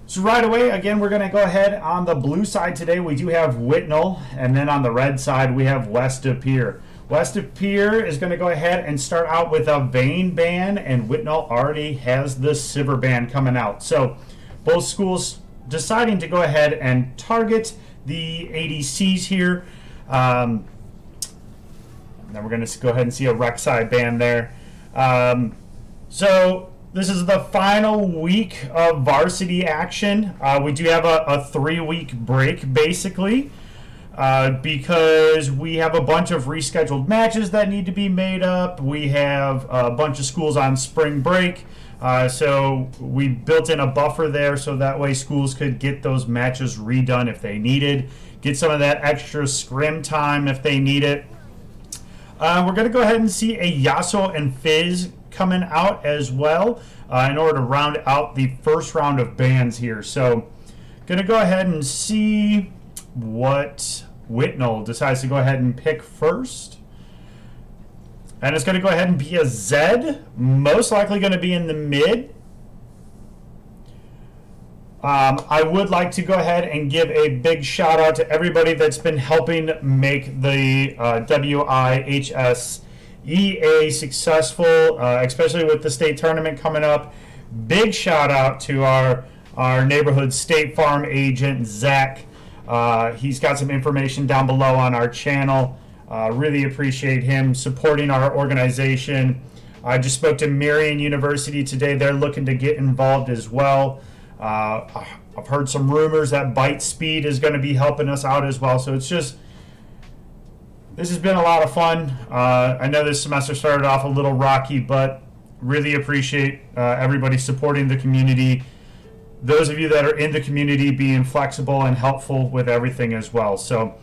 So right away, again, we're going to go ahead on the blue side today. We do have Whitnall, and then on the red side, we have West of Pere. West of Pere is going to go ahead and start out with a vein band, and Whitnall already has the silver band coming out. So both schools deciding to go ahead and target the ADCs here. Then we're going to go ahead and see a rec side band there. So this is the final week of varsity action. We do have a 3-week break, basically, because we have a bunch of rescheduled matches that need to be made up. We have a bunch of schools on spring break, so we built in a buffer there so that way schools could get those matches redone if they needed, get some of that extra scrim time if they need it. We're going to go ahead and see a Yasuo and Fizz coming out as well in order to round out the first round of bans here. So going to go ahead and see what Whitnall decides to go ahead and pick first. And it's going to go ahead and be a Zed, most likely going to be in the mid. I would like to go ahead and give a big shout out to everybody that's been helping make the WIHS EA successful, especially with the state tournament coming up. Big shout out to our neighborhood State Farm agent, Zach. He's got some information down below on our channel. Really appreciate him supporting our organization. I just spoke to Marian University today. They're looking to get involved as well. I've heard some rumors that Bite Speed is going to be helping us out as well. So it's just, this has been a lot of fun. I know this semester started off a little rocky, but really appreciate everybody supporting the community. Those of you that are in the community being flexible and helpful with everything as well. So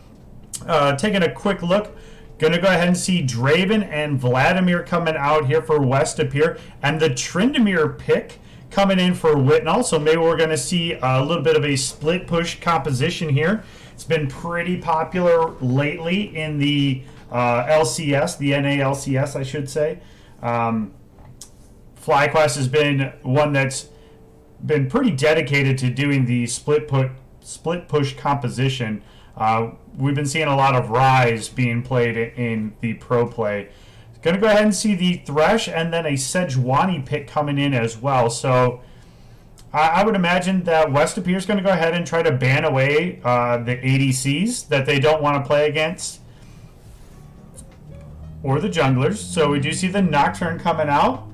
taking a quick look, going to go ahead and see Draven and Vladimir coming out here for West of Pere, and the Tryndamere pick coming in for Whitnall. So maybe we're going to see a little bit of a split push composition here. It's been pretty popular lately in the LCS, the NALCS, I should say. FlyQuest has been one that's been pretty dedicated to doing the split push composition. We've been seeing a lot of Rise being played in the pro play. Going to go ahead and see the Thresh and then a Sejuani pick coming in as well. So I would imagine that West of Pere is going to go ahead and try to ban away the ADCs that they don't want to play against, or the junglers. So we do see the Nocturne coming out.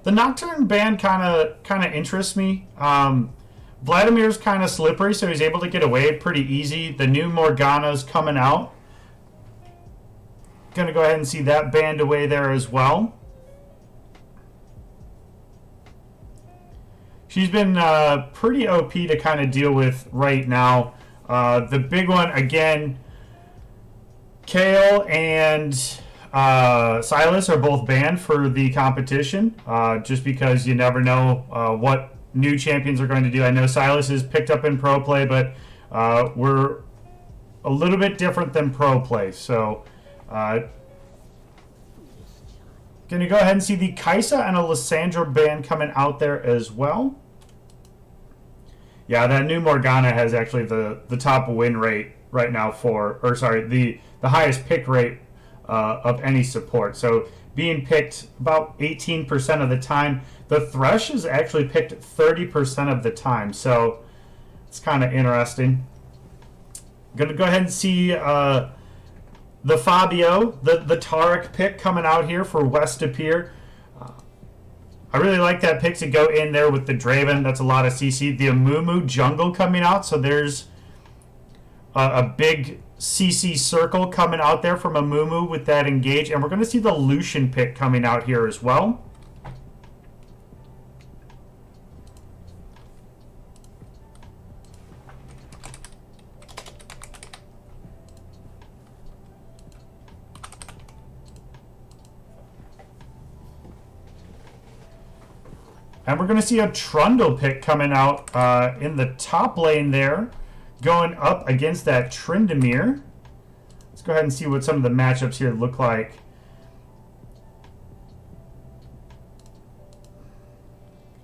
The Nocturne ban kind of interests me. Vladimir's kind of slippery, so he's able to get away pretty easy. The new Morgana's coming out. Going to go ahead and see that banned away there as well. She's been pretty OP to kind of deal with right now. The big one, again, Kale and Silas are both banned for the competition, just because you never know what new champions are going to do. I know Silas is picked up in pro play, but we're a little bit different than pro play. So can you go ahead and see the Kaisa and a Lissandra band coming out there as well? Yeah, that new Morgana has actually the top win rate right now the highest pick rate of any support. So being picked about 18% of the time. The Thresh is actually picked 30% of the time. So it's kind of interesting. Going to go ahead and see the Fabio, the Taric pick coming out here for West of Pere. I really like that pick to go in there with the Draven. That's a lot of CC. The Amumu jungle coming out. So there's a big CC circle coming out there from Amumu with that engage. And we're going to see the Lucian pick coming out here as well. And we're going to see a Trundle pick coming out in the top lane there, going up against that Tryndamere. Let's go ahead and see what some of the matchups here look like.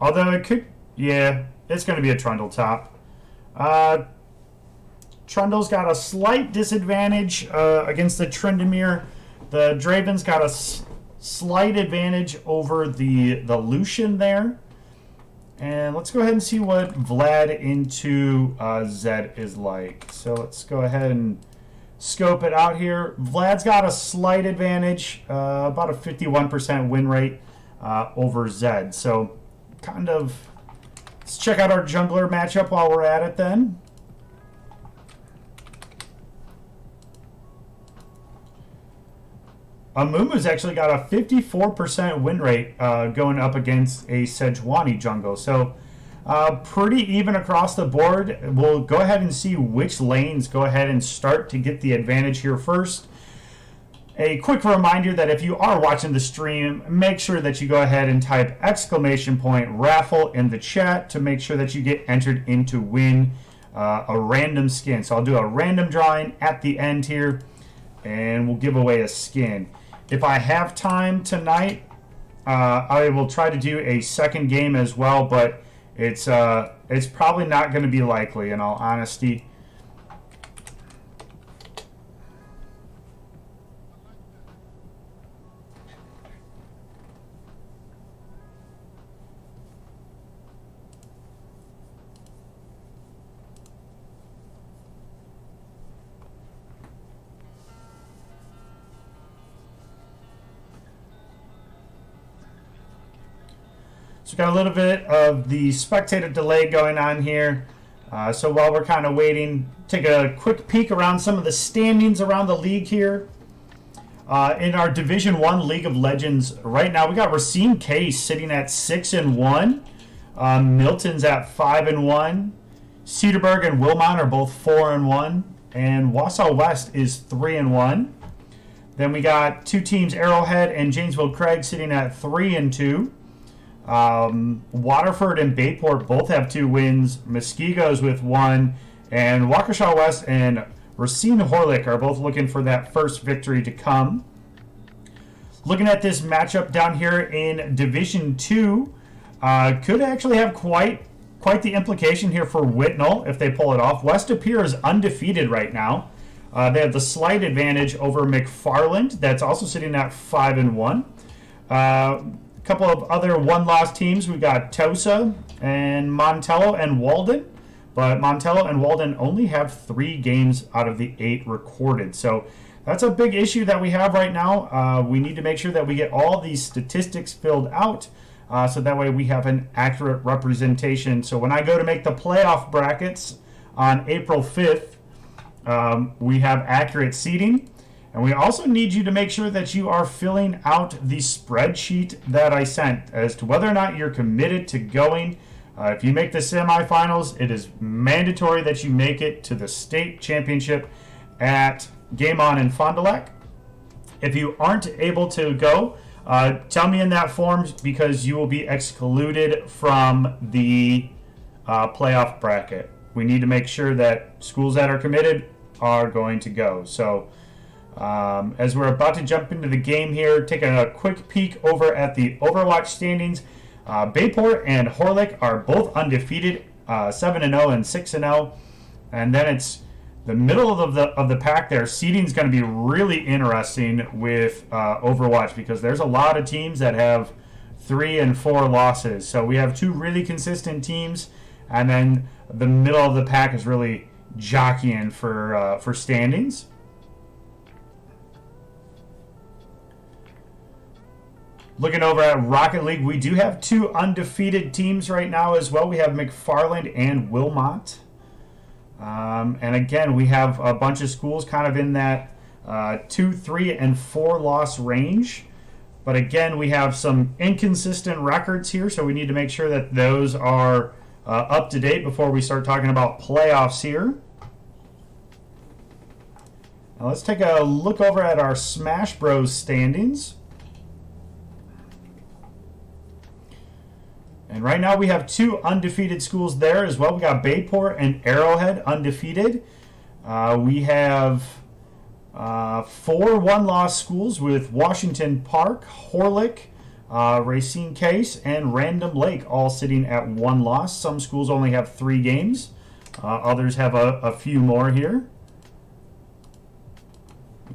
Although it could, yeah, it's going to be a Trundle top. Trundle's got a slight disadvantage against the Tryndamere. The Draven's got a slight advantage over the Lucian there. And let's go ahead and see what Vlad into Zed is like. So let's go ahead and scope it out here. Vlad's got a slight advantage, about a 51% win rate over Zed. So kind of, let's check out our jungler matchup while we're at it then. Amumu's actually got a 54% win rate going up against a Sejuani jungle. So pretty even across the board. We'll go ahead and see which lanes go ahead and start to get the advantage here first. A quick reminder that if you are watching the stream, make sure that you go ahead and type !raffle in the chat to make sure that you get entered in to win a random skin. So I'll do a random drawing at the end here, and we'll give away a skin. If I have time tonight, I will try to do a second game as well, but it's probably not going to be likely, in all honesty. So we've got a little bit of the spectator delay going on here. So while we're kind of waiting, take a quick peek around some of the standings around the league here. In our Division 1 League of Legends, right now we got Racine Case sitting at 6-1. Milton's at 5-1. Cedarburg and Wilmot are both 4-1. And Wausau West is 3-1. Then we got two teams, Arrowhead and Janesville Craig, sitting at 3-2. Waterford and Bayport both have 2 wins. Muskegos with 1. And Waukesha West and Racine Horlick are both looking for that first victory to come. Looking at this matchup down here in Division 2, could actually have quite the implication here for Whitnall if they pull it off. West Appear is undefeated right now. They have the slight advantage over McFarland, that's also sitting at 5-1. A couple of other one-loss teams. We got Tosa and Montello and Walden, but Montello and Walden only have 3 games out of the 8 recorded. So that's a big issue that we have right now. We need to make sure that we get all these statistics filled out so that way we have an accurate representation. So when I go to make the playoff brackets on April 5th, we have accurate seeding. And we also need you to make sure that you are filling out the spreadsheet that I sent as to whether or not you're committed to going. If you make the semifinals, it is mandatory that you make it to the state championship at Game On in Fond du Lac. If you aren't able to go, tell me in that form because you will be excluded from the playoff bracket. We need to make sure that schools that are committed are going to go. So as we're about to jump into the game here, taking a quick peek over at the Overwatch standings. Bayport and Horlick are both undefeated, 7-0 and 6-0. And then it's the middle of the pack there. Seeding is going to be really interesting with Overwatch because there's a lot of teams that have 3 and 4 losses. So we have 2 really consistent teams, and then the middle of the pack is really jockeying for standings. Looking over at Rocket League, we do have 2 undefeated teams right now as well. We have McFarland and Wilmot. And again, we have a bunch of schools kind of in that 2, 3, and 4 loss range. But again, we have some inconsistent records here, so we need to make sure that those are up to date before we start talking about playoffs here. Now let's take a look over at our Smash Bros standings. And right now we have 2 undefeated schools there as well. We got Bayport and Arrowhead undefeated. We have Four one-loss schools with Washington Park, Horlick, Racine Case, and Random Lake all sitting at one loss. Some schools only have 3 games. Others have a few more here.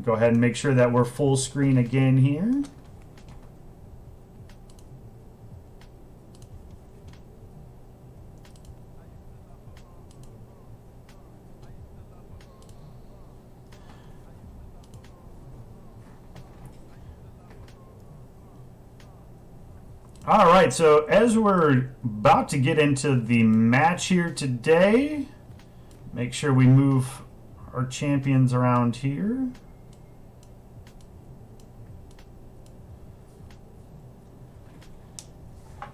Go ahead and make sure that we're full screen again here. All right, so as we're about to get into the match here today, make sure we move our champions around here.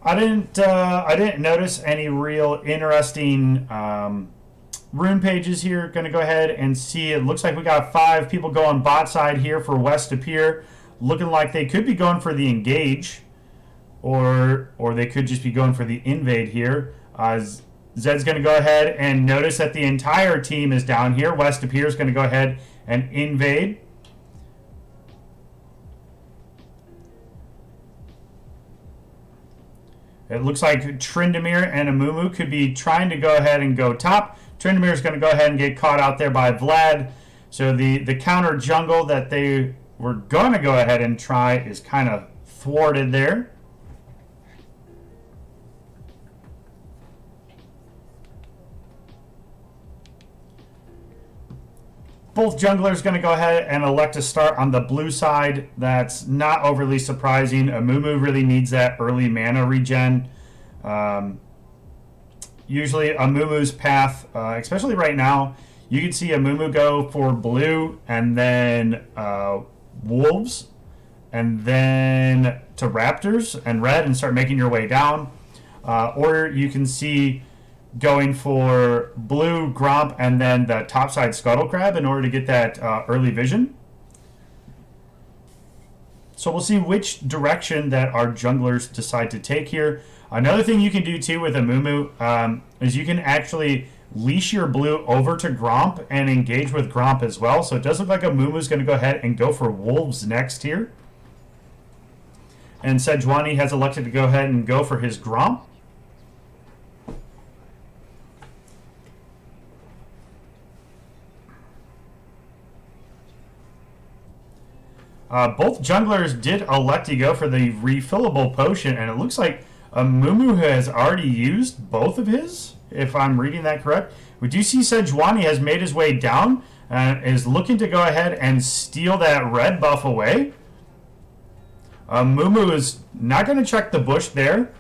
I didn't notice any real interesting rune pages here. Going to go ahead and see. It looks like we got 5 people going bot side here for West to Pere, looking like they could be going for the engage. Or they could just be going for the invade here. Zed's going to go ahead and notice that the entire team is down here. West Pere is going to go ahead and invade. It looks like Tryndamere and Amumu could be trying to go ahead and go top. Tryndamere is going to go ahead and get caught out there by Vlad. So the counter jungle that they were going to go ahead and try is kind of thwarted there. Both junglers going to go ahead and elect to start on the blue side. That's not overly surprising. Amumu really needs that early mana regen. Usually Amumu's path, especially right now, you can see Amumu go for blue and then wolves and then to raptors and red and start making your way down. Or you can see going for blue, Gromp, and then the topside Scuttle Crab in order to get that early vision. So we'll see which direction that our junglers decide to take here. Another thing you can do too with Amumu is you can actually leash your blue over to Gromp and engage with Gromp as well. So it does look like Amumu's going to go ahead and go for wolves next here. And Sejuani has elected to go ahead and go for his Gromp. Both junglers did elect to go for the refillable potion, and it looks like Amumu has already used both of his, if I'm reading that correct. We do see Sejuani has made his way down and is looking to go ahead and steal that red buff away. Amumu is not going to check the bush there.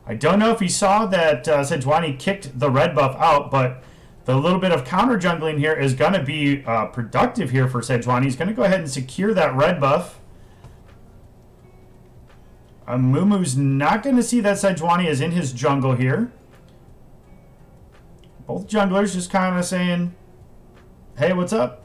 I don't know if he saw that Sejuani kicked the red buff out, but the little bit of counter jungling here is going to be productive here for Sejuani. He's going to go ahead and secure that red buff. Amumu's not going to see that Sejuani is in his jungle here. Both junglers just kind of saying, hey, what's up?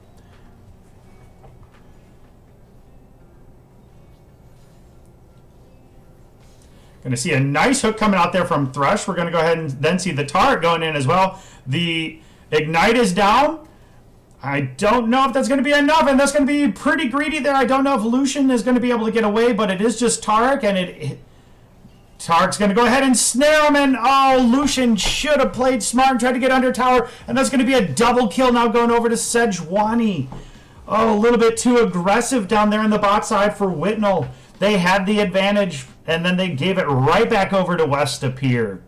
Going to see a nice hook coming out there from Thresh. We're going to go ahead and then see the turret going in as well. The Ignite is down. I don't know if that's going to be enough, and that's going to be pretty greedy there. I don't know if Lucian is going to be able to get away, but it is just Tarek, and Tarek's going to go ahead and snare him, and Lucian should have played smart and tried to get under tower, and that's going to be a double kill now going over to Sejuani. A little bit too aggressive down there in the bot side for Whitnall. They had the advantage, and then they gave it right back over to West to Pere.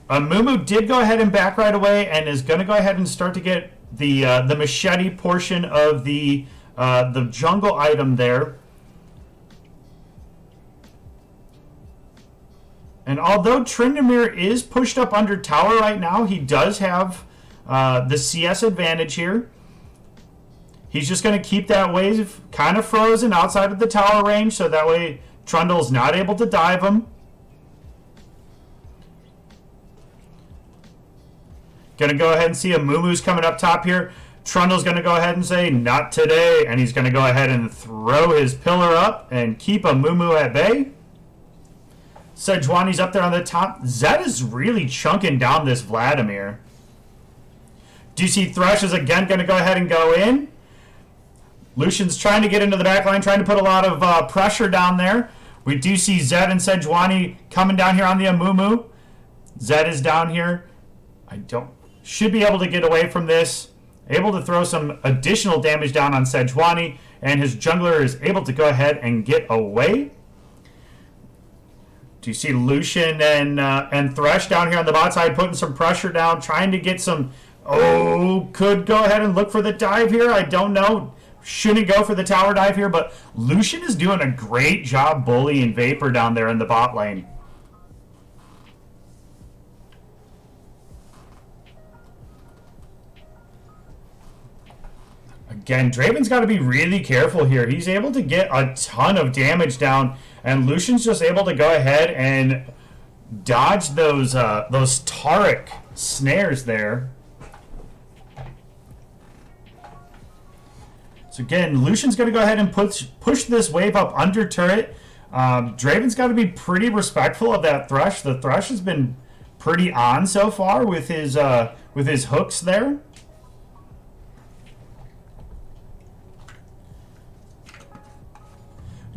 Amumu did go ahead and back right away and is going to go ahead and start to get the machete portion of the jungle item there. And although Tryndamere is pushed up under tower right now, he does have the CS advantage here. He's just going to keep that wave kind of frozen outside of the tower range, so that way Trundle's not able to dive him. Going to go ahead and see Amumu's coming up top here. Trundle's going to go ahead and say, not today. And he's going to go ahead and throw his pillar up and keep Amumu at bay. Sejuani's up there on the top. Zed is really chunking down this Vladimir. Do you see Thresh is again going to go ahead and go in? Lucian's trying to get into the back line, trying to put a lot of pressure down there. We do see Zed and Sejuani coming down here on the Amumu. Zed is down here. Should be able to get away from this. Able to throw some additional damage down on Sejuani, and his jungler is able to go ahead and get away. Do you see Lucian and Thresh down here on the bot side putting some pressure down, trying to get some... Oh, could go ahead and look for the dive here. I don't know. Shouldn't go for the tower dive here, but Lucian is doing a great job bullying Vapor down there in the bot lane. Again, Draven's got to be really careful here. He's able to get a ton of damage down, and Lucian's just able to go ahead and dodge those Taric snares there. So again, Lucian's going to go ahead and push this wave up under turret. Draven's got to be pretty respectful of that Thresh. The Thresh has been pretty on so far with his hooks there.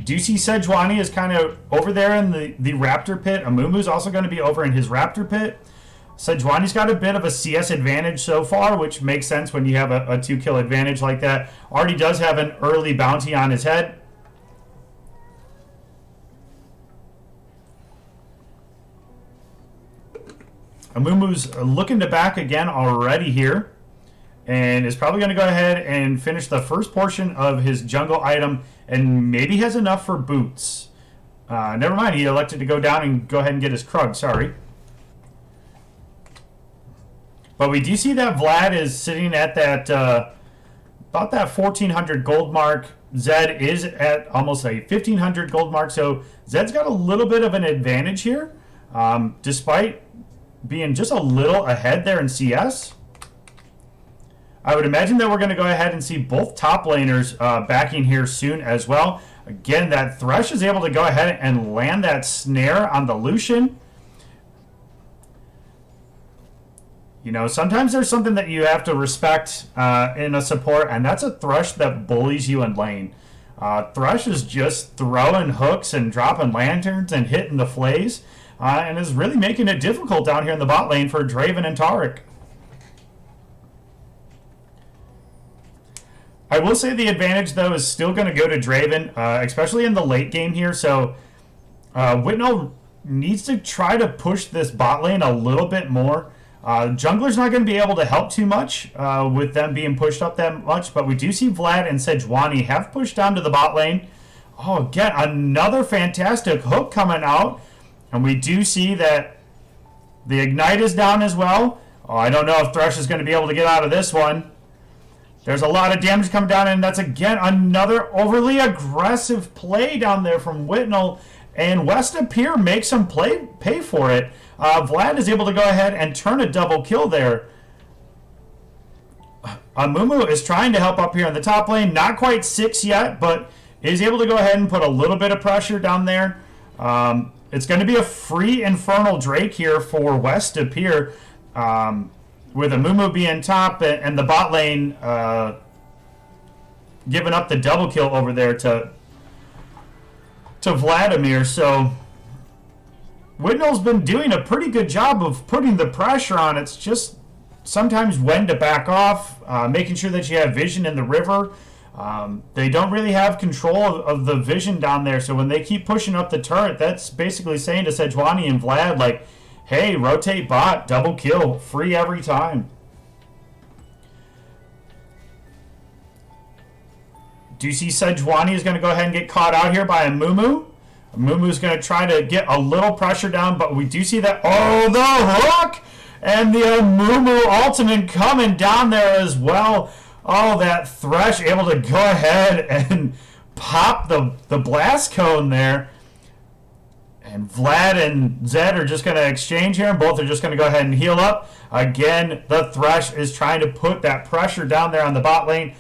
Do you see Sejuani is kind of over there in the Raptor pit? Amumu's also going to be over in his Raptor pit. Sejuani's got a bit of a CS advantage so far, which makes sense when you have a 2-kill advantage like that. Already does have an early bounty on his head. Amumu's looking to back again already here, and is probably going to go ahead and finish the first portion of his jungle item, and maybe has enough for boots. Never mind, he elected to go down and go ahead and get his Krug, sorry. But we do see that Vlad is sitting at that about that 1,400 gold mark. Zed is at almost a 1,500 gold mark, so Zed's got a little bit of an advantage here, despite being just a little ahead there in CS. I would imagine that we're going to go ahead and see both top laners backing here soon as well. Again, that Thresh is able to go ahead and land that snare on the Lucian. You know, sometimes there's something that you have to respect in a support, and that's a Thresh that bullies you in lane. Thresh is just throwing hooks and dropping lanterns and hitting the flays, and is really making it difficult down here in the bot lane for Draven and Taric. I will say the advantage, though, is still going to go to Draven, especially in the late game here. So Whitnall needs to try to push this bot lane a little bit more. Jungler's not going to be able to help too much with them being pushed up that much, but we do see Vlad and Sejuani have pushed down to the bot lane. Oh, again, another fantastic hook coming out, and we do see that the Ignite is down as well. Oh, I don't know if Thresh is going to be able to get out of this one. There's a lot of damage coming down, and that's, again, another overly aggressive play down there from Whitnall, and Westa Pere makes him pay for it. Vlad is able to go ahead and turn a double kill there. Amumu is trying to help up here in the top lane. Not quite 6 yet, but is able to go ahead and put a little bit of pressure down there. It's going to be a free Infernal Drake here for Westa Pere, with Amumu being top and the bot lane giving up the double kill over there to Vladimir. So Whitnall's been doing a pretty good job of putting the pressure on. It's just sometimes when to back off, making sure that you have vision in the river. They don't really have control of the vision down there, so when they keep pushing up the turret, that's basically saying to Sejuani and Vlad, like, hey, rotate bot, double kill, free every time. Do you see Sejuani is going to go ahead and get caught out here by Amumu? Amumu's going to try to get a little pressure down, but we do see that, oh, the hook! And the Amumu ultimate coming down there as well. Oh, that Thresh able to go ahead and pop the blast cone there. And Vlad and Zed are just going to exchange here, and both are just going to go ahead and heal up. Again, the Thresh is trying to put that pressure down there on the bot lane.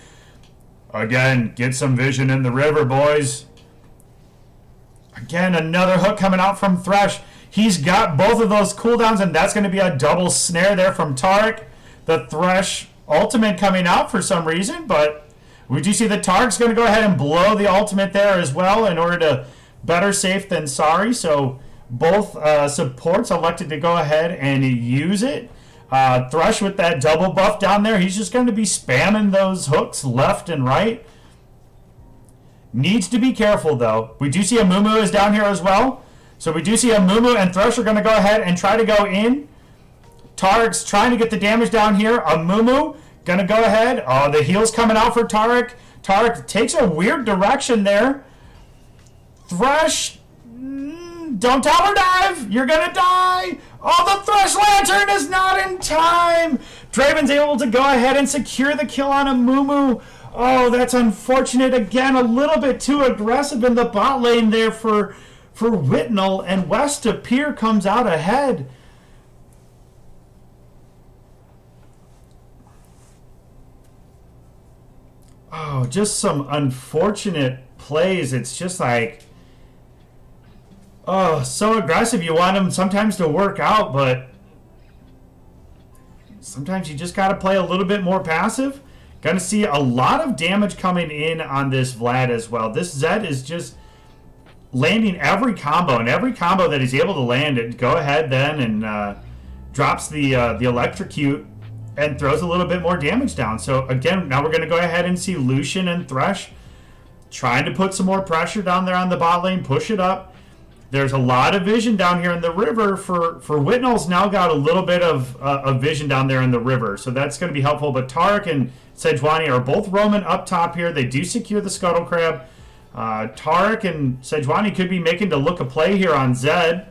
Again, get some vision in the river, boys. Again, another hook coming out from Thresh. He's got both of those cooldowns, and that's going to be a double snare there from Taric. The Thresh, ultimate coming out for some reason, but we do see that Tark's going to go ahead and blow the ultimate there as well in order to better safe than sorry. So both supports elected to go ahead and use it. Thresh with that double buff down there, he's just going to be spamming those hooks left and right. Needs to be careful though. We do see Amumu is down here as well. So we do see Amumu and Thresh are going to go ahead and try to go in. Tarek's trying to get the damage down here. Amumu going to go ahead. Oh, the heal's coming out for Tarek. Tarek takes a weird direction there. Thresh, don't tower dive. You're going to die. Oh, the Thresh Lantern is not in time. Draven's able to go ahead and secure the kill on Amumu. Oh, that's unfortunate. Again, a little bit too aggressive in the bot lane there for Whitnall, and West to Pere comes out ahead. Oh, just some unfortunate plays. It's just like, oh, so aggressive. You want them sometimes to work out, but sometimes you just got to play a little bit more passive. Going to see a lot of damage coming in on this Vlad as well. This Zed is just landing every combo, and every combo that he's able to land, it go ahead then and drops the electrocute and throws a little bit more damage down. So again, now we're going to go ahead and see Lucian and Thresh trying to put some more pressure down there on the bot lane, push it up. There's a lot of vision down here in the river for Whitnall's now got a little bit of vision down there in the river, so that's going to be helpful. But Tarek and Sejuani are both roaming up top here. They do secure the Scuttle Crab. Tarek and Sejuani could be making to look a play here on Zed.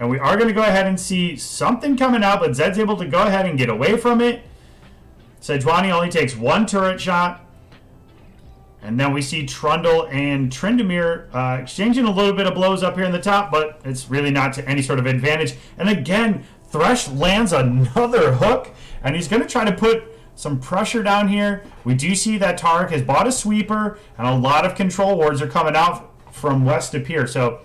And we are going to go ahead and see something coming out, but Zed's able to go ahead and get away from it. Sejuani only takes one turret shot. And then we see Trundle and Tryndamere exchanging a little bit of blows up here in the top, but it's really not to any sort of advantage. And again, Thresh lands another hook, and he's going to try to put some pressure down here. We do see that Tarek has bought a sweeper, and a lot of control wards are coming out from West to Pere. So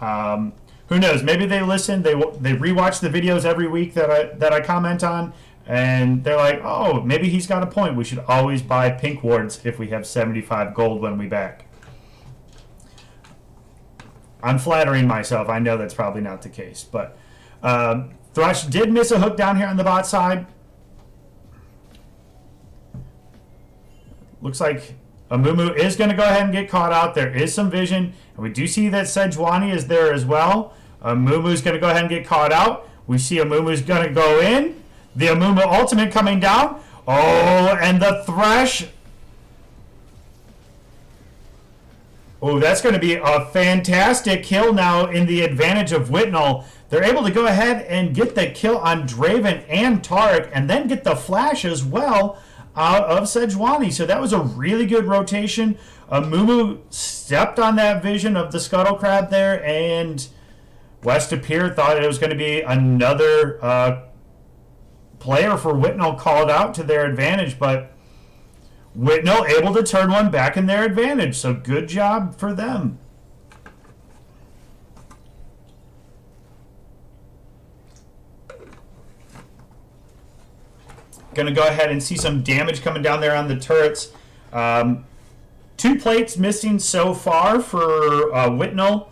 who knows? Maybe they listen. They rewatch the videos every week that I comment on, and they're like, oh, maybe he's got a point. We should always buy pink wards if we have 75 gold when we back. I'm flattering myself. I know that's probably not the case, but Thresh did miss a hook down here on the bot side. Looks like Amumu is going to go ahead and get caught out. There is some vision, and we do see that Sejuani is there as well. Amumu's going to go ahead and get caught out. We see Amumu's going to go in. The Amumu ultimate coming down. Oh, and the Thresh. Oh, that's going to be a fantastic kill now in the advantage of Whitnall. They're able to go ahead and get the kill on Draven and Tarek, and then get the flash as well out of Sejuani. So that was a really good rotation. Amumu stepped on that vision of the Scuttle Crab there, and West of Pere thought it was going to be another player for Whitnall called out to their advantage, but Whitnall able to turn one back in their advantage. So good job for them. Going to go ahead and see some damage coming down there on the turrets. 2 plates missing so far for Whitnall.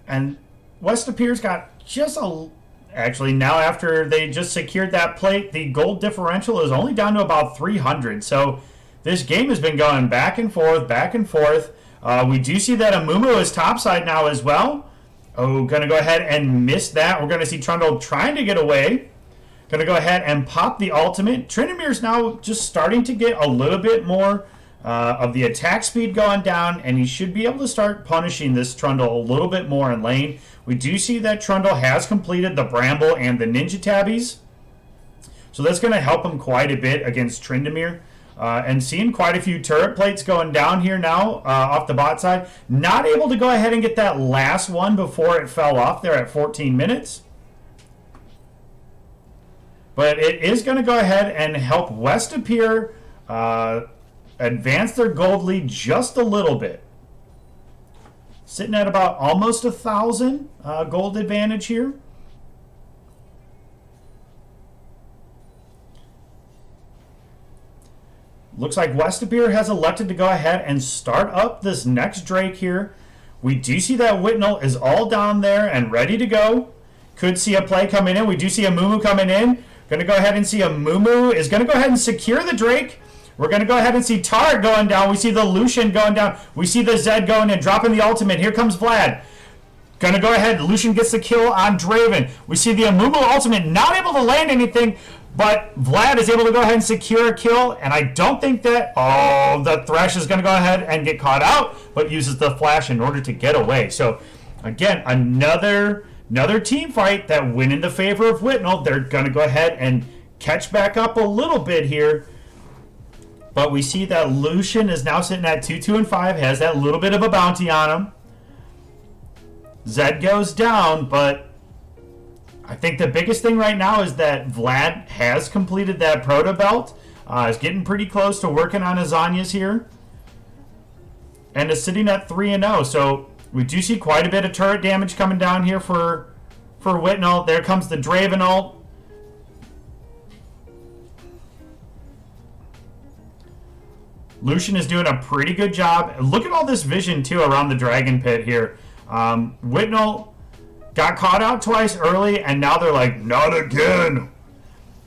And West of Pere's got just a... Actually, now after they just secured that plate, the gold differential is only down to about 300. So this game has been going back and forth, back and forth. We do see that Amumu is topside now as well. Oh, going to go ahead and miss that. We're going to see Trundle trying to get away. Going to go ahead and pop the ultimate. Tryndamere's now just starting to get a little bit more of the attack speed going down, and he should be able to start punishing this Trundle a little bit more in lane. We do see that Trundle has completed the Bramble and the Ninja Tabbies, so that's going to help him quite a bit against Tryndamere. And seeing quite a few turret plates going down here now off the bot side. Not able to go ahead and get that last one before it fell off there at 14 minutes. But it is going to go ahead and help West of Pere advance their gold lead just a little bit. Sitting at about almost 1,000 gold advantage here. Looks like Westapir has elected to go ahead and start up this next Drake here. We do see that Whitnall is all down there and ready to go. Could see a play coming in. We do see a Mumu coming in. Going to go ahead and see a Mumu is going to go ahead and secure the Drake. We're going to go ahead and see Tarek going down. We see the Lucian going down. We see the Zed going in, dropping the ultimate. Here comes Vlad. Going to go ahead. Lucian gets the kill on Draven. We see the Amumu ultimate not able to land anything, but Vlad is able to go ahead and secure a kill. And I don't think that... Oh, the Thresh is going to go ahead and get caught out, but uses the flash in order to get away. So, again, another team fight that went in the favor of Whitnall. They're going to go ahead and catch back up a little bit here. But we see that Lucian is now sitting at 2-2-5, has that little bit of a bounty on him. Zed goes down, but I think the biggest thing right now is that Vlad has completed that proto belt. Is getting pretty close to working on his Zanyas here. And is sitting at 3-0. So we do see quite a bit of turret damage coming down here for Whitnall. There comes the Draven ult. Lucian is doing a pretty good job. Look at all this vision, too, around the Dragon Pit here. Whitnall got caught out twice early, and now they're like, not again.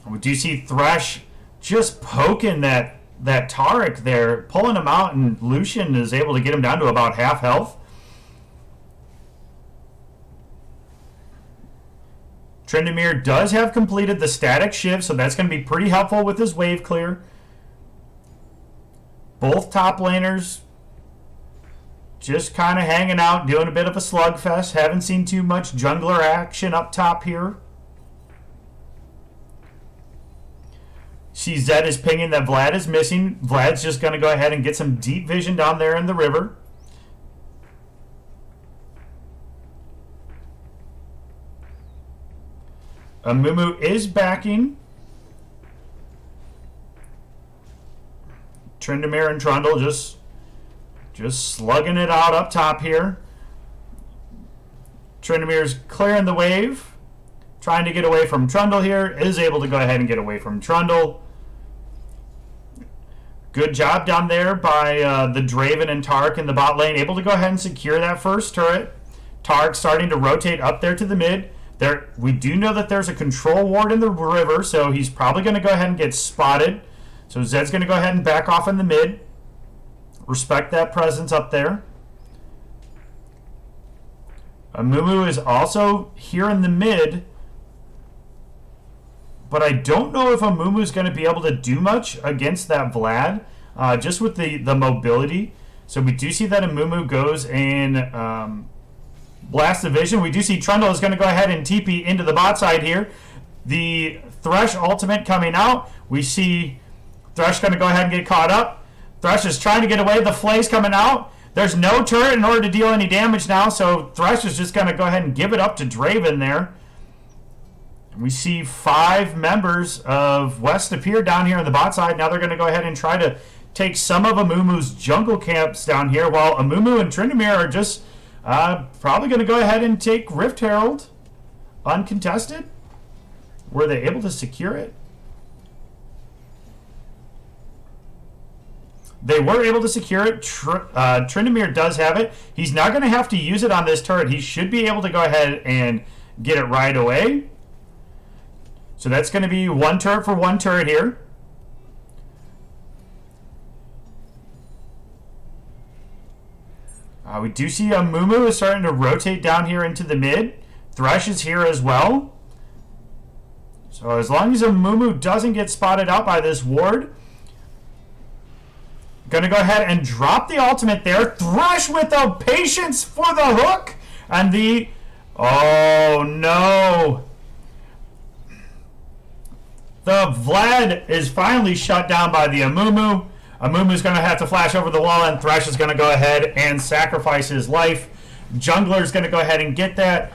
We do see Thresh just poking that Tarek there, pulling him out, and Lucian is able to get him down to about half health. Tryndamere does have completed the static shift, so that's going to be pretty helpful with his wave clear. Both top laners just kind of hanging out, doing a bit of a slugfest. Haven't seen too much jungler action up top here. See Zed is pinging that Vlad is missing. Vlad's just going to go ahead and get some deep vision down there in the river. Amumu is backing. Tryndamere and Trundle just slugging it out up top here. Tryndamere's clearing the wave. Trying to get away from Trundle here. Is able to go ahead and get away from Trundle. Good job down there by the Draven and Tarek in the bot lane. Able to go ahead and secure that first turret. Tarek starting to rotate up there to the mid. We do know that there's a control ward in the river, so he's probably going to go ahead and get spotted. So Zed's going to go ahead and back off in the mid. Respect that presence up there. Amumu is also here in the mid. But I don't know if Amumu is going to be able to do much against that Vlad. Just with the mobility. So we do see that Amumu goes and blast the vision. We do see Trundle is going to go ahead and TP into the bot side here. The Thresh ultimate coming out. We see Thresh going to go ahead and get caught up. Thresh is trying to get away. The Flay's coming out. There's no turret in order to deal any damage now, so Thresh is just going to go ahead and give it up to Draven there. We see 5 members of West appear down here on the bot side. Now they're going to go ahead and try to take some of Amumu's jungle camps down here, while Amumu and Tryndamere are just probably going to go ahead and take Rift Herald uncontested. Were they able to secure it? They were able to secure it. Tryndamere does have it. He's not going to have to use it on this turret. He should be able to go ahead and get it right away. So that's going to be 1 turret for 1 turret here. We do see Amumu is starting to rotate down here into the mid. Thresh is here as well. So as long as Amumu doesn't get spotted out by this ward, going to go ahead and drop the ultimate there. Thresh with the patience for the hook. And the... Oh, no. The Vlad is finally shut down by the Amumu. Amumu's going to have to flash over the wall, and Thresh is going to go ahead and sacrifice his life. Jungler's going to go ahead and get that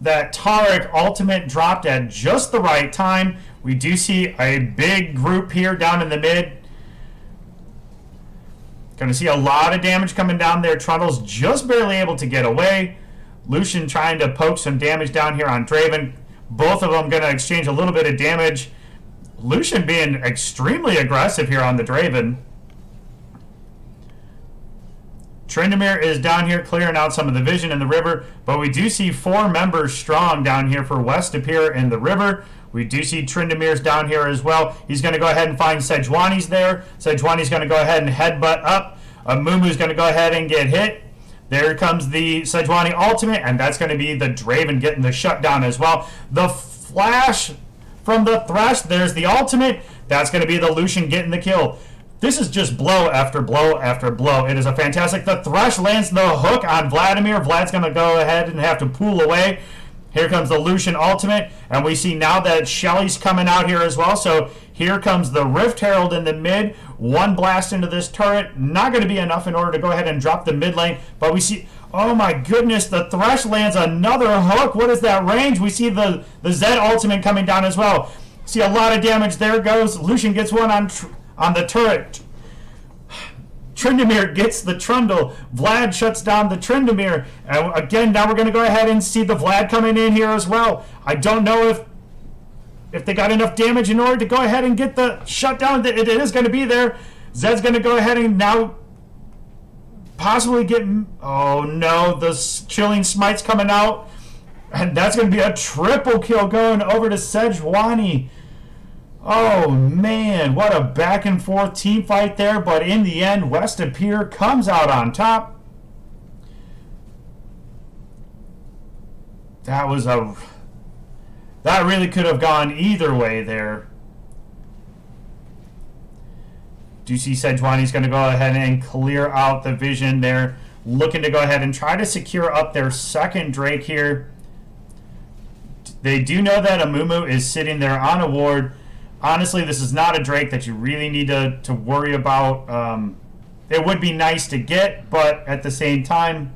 Tarek ultimate dropped at just the right time. We do see a big group here down in the mid. Going to see a lot of damage coming down there. Trundle's just barely able to get away. Lucian trying to poke some damage down here on Draven. Both of them going to exchange a little bit of damage. Lucian being extremely aggressive here on the Draven. Tryndamere is down here clearing out some of the vision in the river, but we do see 4 members strong down here for West to appear in the river. We do see Tryndamere's down here as well. He's going to go ahead and find Sejuani's there. Sejuani's going to go ahead and headbutt up. Amumu's going to go ahead and get hit. There comes the Sejuani ultimate, and that's going to be the Draven getting the shutdown as well. The flash from the Thresh, there's the ultimate. That's going to be the Lucian getting the kill. This is just blow after blow after blow. It is a fantastic. The Thresh lands the hook on Vladimir. Vlad's going to go ahead and have to pull away. Here comes the Lucian ultimate, and we see now that Shelly's coming out here as well. So here comes the Rift Herald in the mid. 1 blast into this turret. Not going to be enough in order to go ahead and drop the mid lane. But we see, oh my goodness, the Thresh lands another hook. What is that range? We see the Zed ultimate coming down as well. See a lot of damage. There goes. Lucian gets one on the turret. Tryndamere gets the Trundle. Vlad shuts down the Tryndamere. And again, now we're going to go ahead and see the Vlad coming in here as well. I don't know if they got enough damage in order to go ahead and get the shutdown. It is going to be there. Zed's going to go ahead and now possibly get... Oh no, the Chilling Smite's coming out. And that's going to be a triple kill going over to Sejuani. Oh man, what a back and forth team fight there, but in the end, West Appear comes out on top. That really could have gone either way there. Do you see Sejuani's going to go ahead and clear out the vision there, looking to go ahead and try to secure up their second Drake here. They do know that Amumu is sitting there on a ward. Honestly, this is not a Drake that you really need to worry about. It would be nice to get, but at the same time,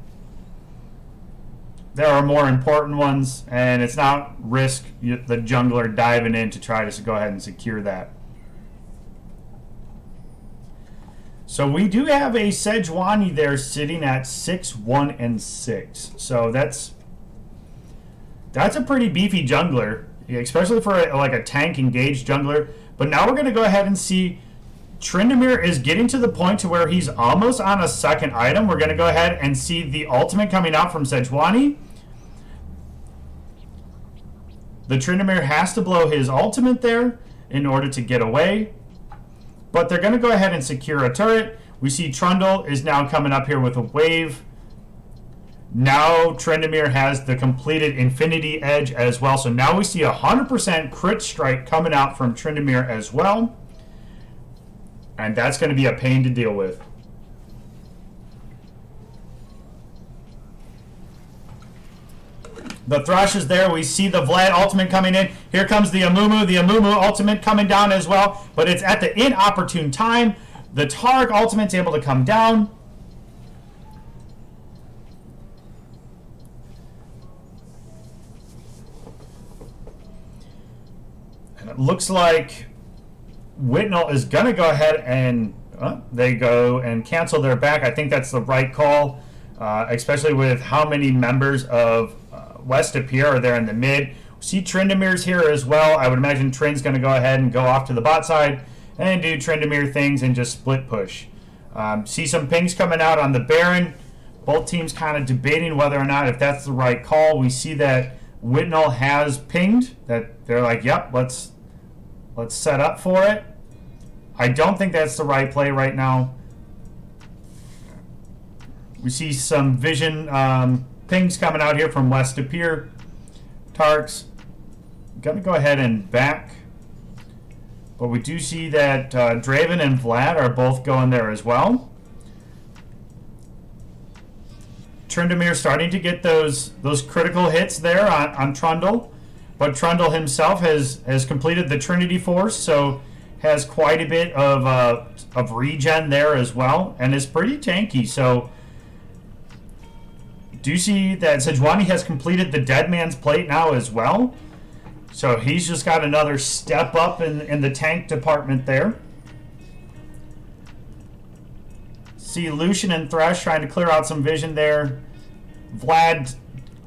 there are more important ones, and it's not risk the jungler diving in to try to go ahead and secure that. So we do have a Sejuani there sitting at 6-1-6. So that's a pretty beefy jungler, especially for a tank engaged jungler. But now we're going to go ahead and see Tryndamere is getting to the point to where he's almost on a second item. We're going to go ahead and see the ultimate coming out from Sejuani. The Tryndamere has to blow his ultimate there in order to get away. But they're going to go ahead and secure a turret. We see Trundle is now coming up here with a wave. Now Tryndamere has the completed Infinity Edge as well. So now we see 100% crit strike coming out from Tryndamere as well. And that's going to be a pain to deal with. The Thresh is there. We see the Vlad ultimate coming in. Here comes the Amumu. The Amumu ultimate coming down as well. But it's at the inopportune time. The Targ ultimate's able to come down. And it looks like Whitnall is going to go ahead and they go and cancel their back. I think that's the right call, especially with how many members of West Appear are there in the mid. See Tryndamere's here as well. I would imagine Tryn's going to go ahead and go off to the bot side and do Tryndamere things and just split push. See some pings coming out on the Baron. Both teams kind of debating whether or not if that's the right call. We see that Whitnall has pinged, that they're like, yep, let's set up for it. I don't think that's the right play right now. We see some vision pings coming out here from West Appear. Tarks gonna go ahead and back, but we do see that Draven and Vlad are both going there as well. Tryndamere starting to get those critical hits there on Trundle, but Trundle himself has completed the Trinity Force, so has quite a bit of regen there as well, and is pretty tanky. So do you see that Sejuani has completed the Dead Man's Plate now as well? So he's just got another step up in the tank department there. See Lucian and Thresh trying to clear out some vision there. Vlad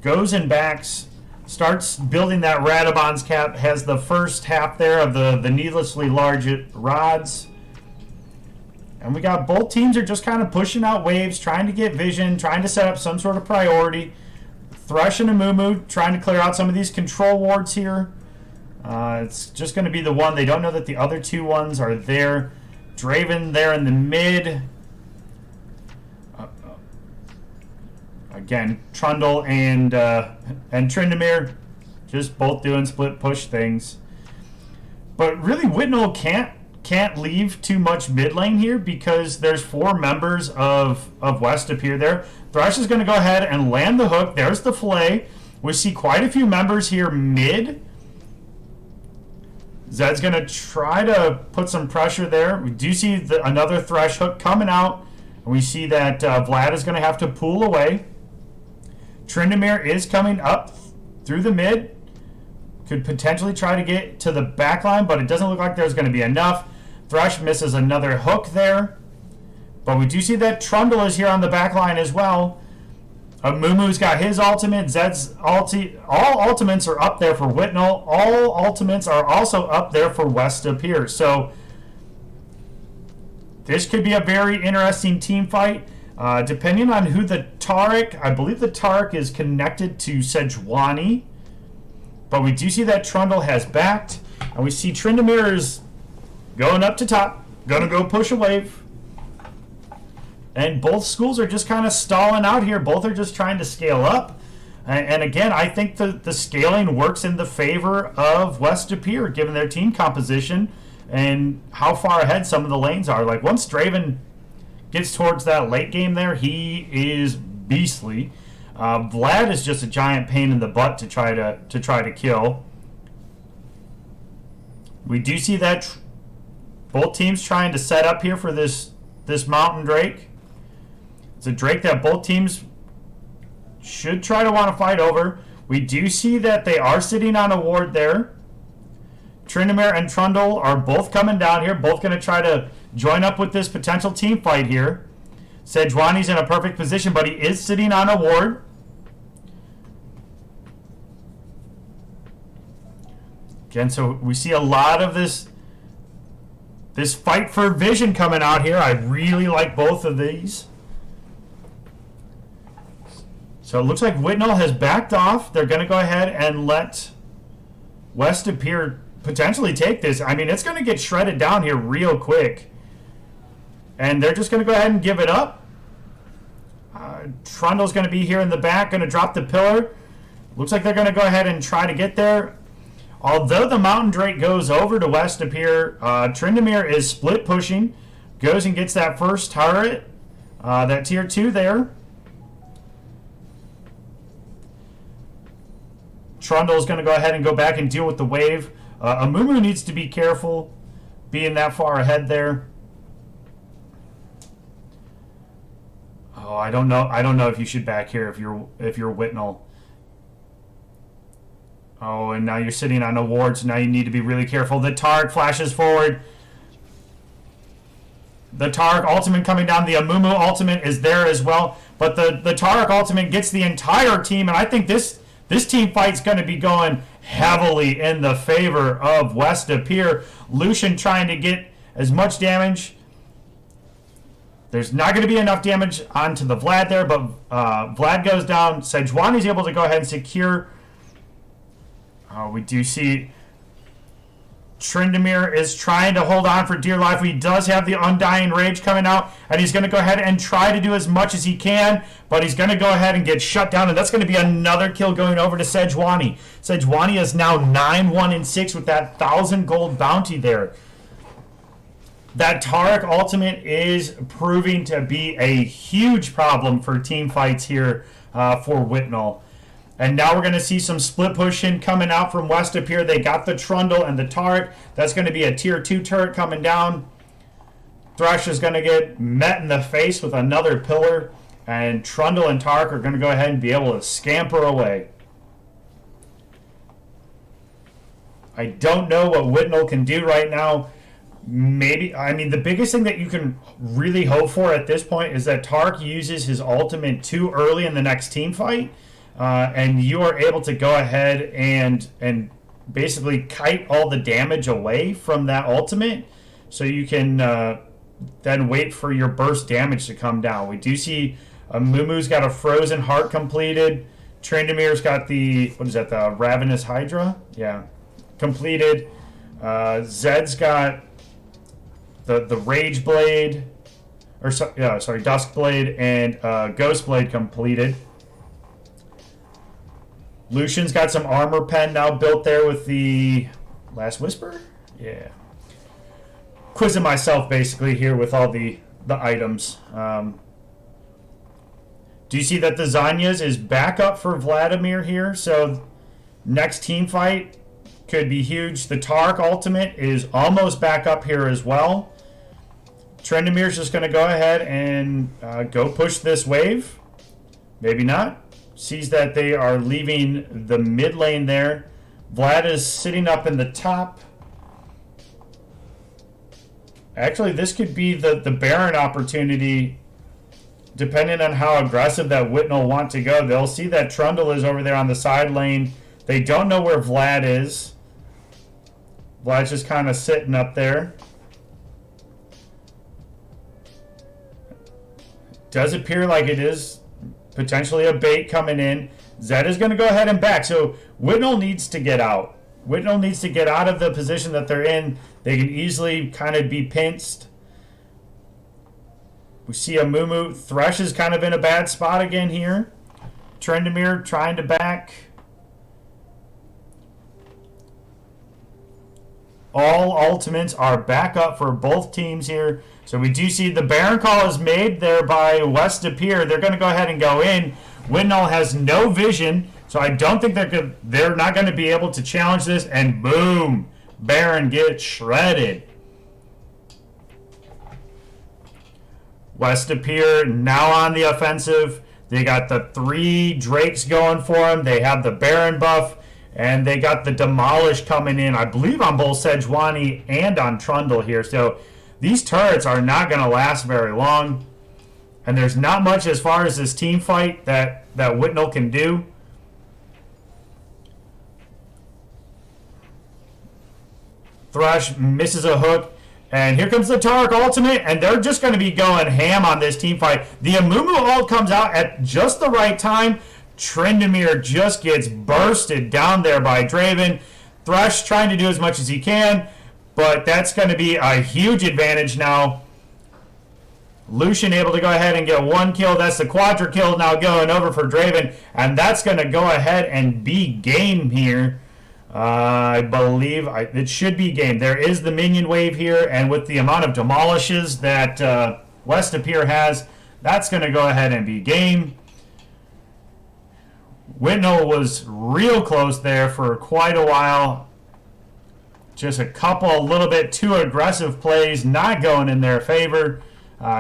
goes and backs starts building that Radobon's cap, has the first half there of the needlessly large rods. And we got both teams are just kind of pushing out waves, trying to get vision, trying to set up some sort of priority. Thrush and Amumu trying to clear out some of these control wards here. It's just going to be the one. They don't know that the other two ones are there. Draven there in the mid. Again, Trundle and Tryndamere just both doing split push things. But really, Whitnall can't leave too much mid lane here because there's 4 members of West appear there. Thrush is going to go ahead and land the hook. There's the fillet. We see quite a few members here mid. Zed's going to try to put some pressure there. We do see another Thrush hook coming out. And we see that Vlad is going to have to pull away. Tryndamere is coming up through the mid. Could potentially try to get to the back line, but it doesn't look like there's going to be enough. Thrush misses another hook there. But we do see that Trundle is here on the back line as well. Mumu's got his ultimate. Zed's ulti. All ultimates are up there for Whitnall. All ultimates are also up there for West up here. So this could be a very interesting team fight. Depending on who the Taric, I believe the Taric is connected to Sejuani. But we do see that Trundle has backed. And we see Tryndamere is going up to top. Going to go push a wave. And both schools are just kind of stalling out here. Both are just trying to scale up. And again, I think the scaling works in the favor of West Appear, given their team composition and how far ahead some of the lanes are. Like, once Draven gets towards that late game there, he is beastly. Vlad is just a giant pain in the butt to try to kill. We do see that both teams trying to set up here for this Mountain Drake. It's a Drake that both teams should try to want to fight over. We do see that they are sitting on a ward there. Tryndamere and Trundle are both coming down here, both going to try to join up with this potential team fight here. Sejuani's in a perfect position, but he is sitting on a ward. Again, so we see a lot of this fight for vision coming out here. I really like both of these. So it looks like Whitnall has backed off. They're going to go ahead and let West Appear potentially take this. I mean, it's going to get shredded down here real quick. And they're just going to go ahead and give it up. Trundle's going to be here in the back, going to drop the pillar. Looks like they're going to go ahead and try to get there. Although the Mountain Drake goes over to West Appear, Tryndamere is split pushing. Goes and gets that first turret. That tier 2 there. Trundle's going to go ahead and go back and deal with the wave. Amumu needs to be careful being that far ahead there. Oh, I don't know. I don't know if you should back here if you're Whitnall. Oh, and now you're sitting on a ward, so now you need to be really careful. The Targ flashes forward. The Targ ultimate coming down. The Amumu ultimate is there as well. But the Targ ultimate gets the entire team, and I think this team fight's going to be going heavily in the favor of West Appear. Lucian trying to get as much damage. There's not going to be enough damage onto the Vlad there, but Vlad goes down. Sejuani's able to go ahead and secure. We do see Tryndamere is trying to hold on for dear life. He does have the Undying Rage coming out, and he's going to go ahead and try to do as much as he can, but he's going to go ahead and get shut down, and that's going to be another kill going over to Sejuani. Sejuani is now 9-1-6 with that 1,000 gold bounty there. That Taric ultimate is proving to be a huge problem for team fights here for Whitnall. And now we're going to see some split pushing coming out from West Appear. They got the Trundle and the Taric. That's going to be a tier 2 turret coming down. Thrush is going to get met in the face with another pillar. And Trundle and Taric are going to go ahead and be able to scamper away. I don't know what Whitnall can do right now. Maybe, I mean, the biggest thing that you can really hope for at this point is that Taric uses his ultimate too early in the next team fight. and you are able to go ahead and basically kite all the damage away from that ultimate, so you can then wait for your burst damage to come down. We do see Mumu's got a Frozen Heart completed. Trandomir's got the, what is that, the Ravenous Hydra? Yeah, completed. Zed's got the Rage Blade, or sorry, Dusk Blade and Ghost Blade completed. Lucian's got some Armor Pen now built there with the Last Whisper? Yeah. Quizzing myself basically here with all the items. Do you see that the Zanya's is back up for Vladimir here? So next team fight could be huge. The Tark ultimate is almost back up here as well. Trendomir's just going to go ahead and go push this wave. Maybe not. Sees that they are leaving the mid lane there. Vlad is sitting up in the top. Actually, this could be the Baron opportunity, depending on how aggressive that Whitnall want to go. They'll see that Trundle is over there on the side lane. They don't know where Vlad is. Vlad's just kind of sitting up there. Does appear like it is potentially a bait coming in. Zed is going to go ahead and back. So Whitnall needs to get out. Whitnall needs to get out of the position that they're in. They can easily kind of be pinched. We see a Mumu. Thresh is kind of in a bad spot again here. Trendemir trying to back. All ultimates are back up for both teams here. So we do see the Baron call is made there by West Pier. They're going to go ahead and go in. Whitnall has no vision, so I don't think they're not going to be able to challenge this. And boom, Baron gets shredded. West Pier now on the offensive. They got the 3 Drakes going for them. They have the Baron buff, and they got the Demolish coming in, I believe, on both Sejuani and on Trundle here. So these turrets are not going to last very long. And there's not much as far as this team fight that Whitnall can do. Thresh misses a hook. And here comes the Tark ultimate, and they're just going to be going ham on this team fight. The Amumu ult comes out at just the right time. Trendemir just gets bursted down there by Draven. Thresh trying to do as much as he can, but that's going to be a huge advantage now. Lucian able to go ahead and get 1 kill. That's the quadra kill now going over for Draven, and that's going to go ahead and be game here. I believe it should be game. There is the minion wave here, and with the amount of demolishes that West Pier has, that's going to go ahead and be game. Whitnall was real close there for quite a while. Just a couple a little bit too aggressive plays not going in their favor.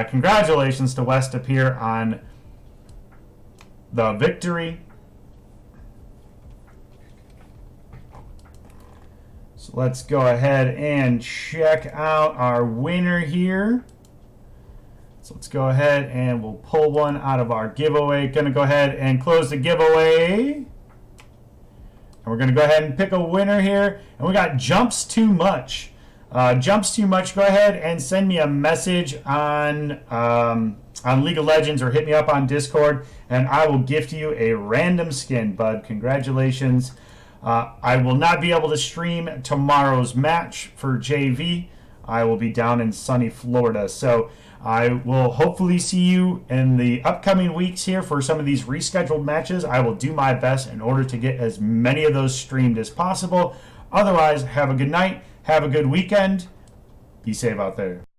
Congratulations to West Pier on the victory. So let's go ahead and check out our winner here. So let's go ahead and we'll pull one out of our giveaway. Going to go ahead and close the giveaway. And we're going to go ahead and pick a winner here. And we got Jumps Too Much. Jumps Too Much, go ahead and send me a message on League of Legends or hit me up on Discord, and I will gift you a random skin, bud. Congratulations. I will not be able to stream tomorrow's match for JV. I will be down in sunny Florida. So I will hopefully see you in the upcoming weeks here for some of these rescheduled matches. I will do my best in order to get as many of those streamed as possible. Otherwise, have a good night. Have a good weekend. Be safe out there.